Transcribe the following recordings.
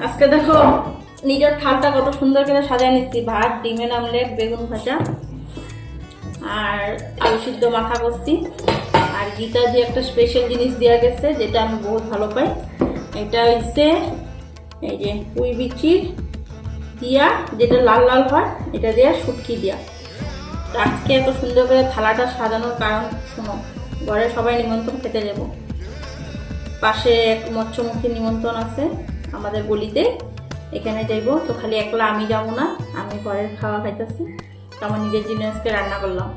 আজকে দেখো নিজের থালটা কত সুন্দর করে সাজিয়ে নিচ্ছি। ভাত, ডিমের আমলেট, বেগুন ভাজা আর আলু সিদ্ধ মাখা করছি। আর গীতা দিয়ে একটা স্পেশাল জিনিস দেওয়া গেছে যেটা আমি বহুত ভালো পাই। এটা হচ্ছে এই যে পুঁই বিচির দিয়া, যেটা লাল লাল হয়, এটা দিয়ে শুটকি দিয়া। আজকে এত সুন্দর করে থালাটা সাজানোর কারণ শোনো, ঘরে সবাই নিমন্ত্রণ খেতে যাব। পাশে এক মৎস্যমুখী নিমন্ত্রণ আছে আমাদের গলিতে, এখানে যাইব। তো খালি একলা আমি যাবো না, আমি ঘরের খাওয়া খাইতেছি। তো আমার নিজের জন্য আজকে রান্না করলাম।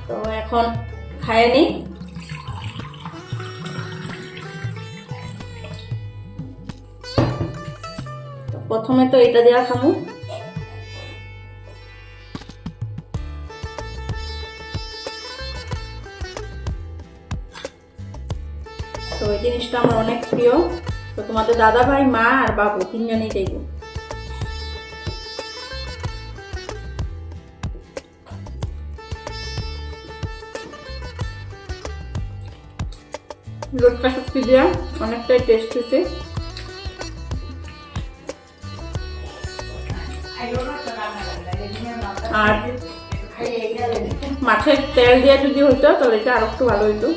তো এখন খাইয়ে নিই। প্রথমে তো এটা দেওয়া খামু। তো এই জিনিসটা আমার অনেক প্রিয়। তো তোমাদের দাদা ভাই, মা আর বাবু তিনজনেই যাইব। লোটটা শুটকি দেওয়া অনেকটাই টেস্ট হয়েছে। আর মাছের তেল দিয়ে যদি হইতো তাহলে এটা আর একটু ভালো হইতো।